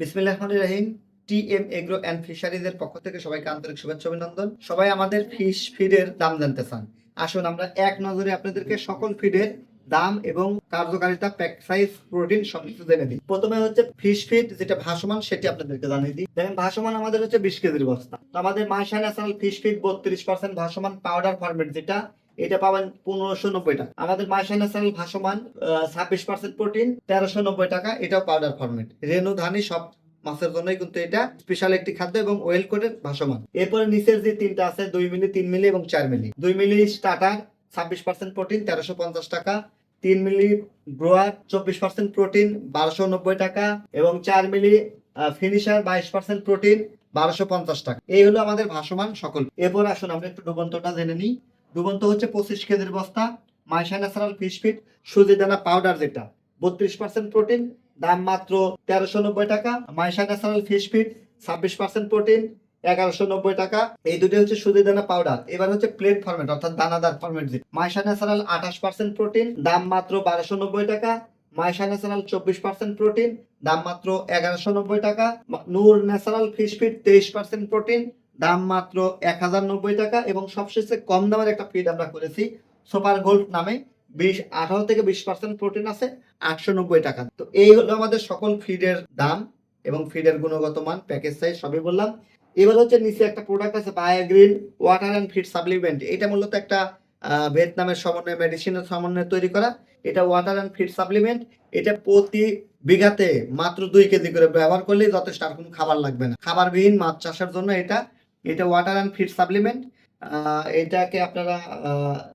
বিসমিল্লাহির রহমানির রহিম। TM agro and ফিশারিজের পক্ষ থেকে সবাইকে আন্তরিক শুভেচ্ছা অভিনন্দন। সবাই আমাদের ফিশ ফিডের দাম জানতে চান। আসুন আমরা এক নজরে আপনাদেরকে সকল ফিডের দাম এবং কার্যকারিতা, প্যাক সাইজ, প্রোটিন সবকিছু জেনে দিই। প্রথমে হচ্ছে ফিশ ফিড, যেটা ভাসমান, সেটি আপনাদেরকে জানিয়ে দিই। দেখেন, ভাসমান আমাদের হচ্ছে 20 কেজির বস্তা। তো আমাদের মাইশা ন্যাচারাল ফিশ ফিড 32% ভাসমান পাউডার ফরম্যাট, যেটা এটা পাবেন 1590 টাকা। আমাদের মাইশা ন্যাচারাল ভাসমান 26% প্রোটিন 1390 টাকা, এটাও পাউডার ফরম্যাট। রেনু ধানি সব মাছের জন্যই কিন্তু এটা স্পেশাল একটি খাদ্য এবং ওয়েল কোটেড ভাসমান। এরপরে নিচের যে তিনটা আছে 2 মিলি, 3 মিলি এবং 4 মিলি। 2 মিলি স্টার্টার 26% প্রোটিন 1350 টাকা, 3 মিলি ব্রোয়ার 24% প্রোটিন 1290 টাকা এবং 4 মিলি ফিনিশার 22% প্রোটিন 1250 টাকা। এই হলো আমাদের ভাসমান সকল। এরপর আসুন আমরা একটু ডুবন্তটা জেনে নিই। ডুবন্ত হচ্ছে 25 কেজির বস্তা, মাইশা ন্যাচারাল ফিশ ফিড সুজি দানা পাউডার, যেটা 32% প্রোটিন, দাম মাত্র 1390 টাকা। Maisha natural fish feed 26% protein 1190 টাকা। এই দুটো হচ্ছে সুজি দানা পাউডার। এবার হচ্ছে প্লেন ফরম্যাট অর্থাৎ দানাদার ফরম্যাট, মাইশা ন্যাচারাল 28% প্রোটিন, দাম মাত্র 1290 টাকা। মাইশা ন্যাচারাল 24% প্রোটিন, দাম মাত্র 1190 টাকা। নূর ন্যাচারাল ফিশ ফিড 23% প্রোটিন, দাম মাত্র 1090 টাকা। এবং সবশেষে কম দামের একটা ফিড আমরা করেছি সুপার গোল্ড নামে, 18 থেকে 20% প্রোটিন আছে, 890 টাকা। তো এই হলো আমাদের সকল ফিডের দাম এবং ফিডের গুণগত মান, প্যাকেজ সাইজ সবই বললাম। এবার হচ্ছে নিচে একটা প্রোডাক্ট আছে Biogreen water and feed supplement. এটা মূলত একটা ভিয়েতনামের সমন্বয়ে, মেডিসিনের সমন্বয়ে তৈরি করা। এটা ওয়াটার অ্যান্ড ফিড সাপ্লিমেন্ট। এটা প্রতি বিঘাতে মাত্র 2 কেজি করে ব্যবহার করলেই যথেষ্ট, আর কোনো খাবার লাগবে না। খাবারবিহীন মাছ চাষের জন্য এটা ওয়াটার অ্যান্ড ফিড সাপ্লিমেন্ট। এটাকে আপনারা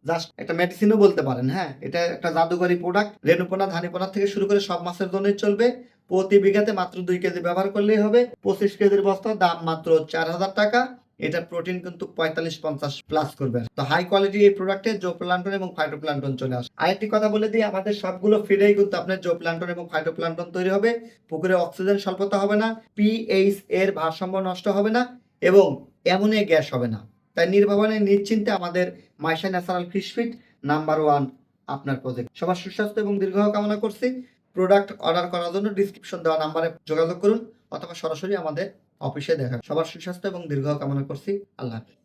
জাস্ট একটা মেডিসিনও বলতে পারেন। হ্যাঁ, এটা একটা জাদুকরী প্রোডাক্ট। রেণুপোনা, ধানিপোনা থেকে শুরু করে সব মাছের জন্যই চলবে। প্রতি বিঘাতে মাত্র 2 কেজি ব্যবহার করলেই হবে। 25 কেজির বস্তা, দাম মাত্র 4000 টাকা। এটা প্রোটিন কিন্তু 45-50 প্লাস করবে। তো হাই কোয়ালিটি এই প্রোডাক্টে জোপ্লান্টন এবং ফাইটোপ্লান্টন চলে আসে। আরেকটি কথা বলে দিই, আমাদের সবগুলো ফিডেই কিন্তু আপনার জোপ্লান্টন এবং ফাইটোপ্লান্টন তৈরি হবে। পুকুরে অক্সিজেন স্বল্পতা হবে না, পিএইচ এর ভারসাম্য নষ্ট হবে না এবং অ্যামোনিয়া গ্যাস হবে না। তাই নির্ভাবনে নিশ্চিন্তে আমাদের Maisha natural fish feed number 1 আপনার প্রজেক্ট। সবার সুস্বাস্থ্য এবং দীর্ঘায়ু কামনা করছি। প্রোডাক্ট অর্ডার করার জন্য ডিসক্রিপশন দেওয়া নাম্বারে যোগাযোগ করুন অথবা সরাসরি আমাদের অফিসে দেখা। সবার সুস্বাস্থ্য এবং দীর্ঘায়ু কামনা করছি। আল্লাহ হাফেজ।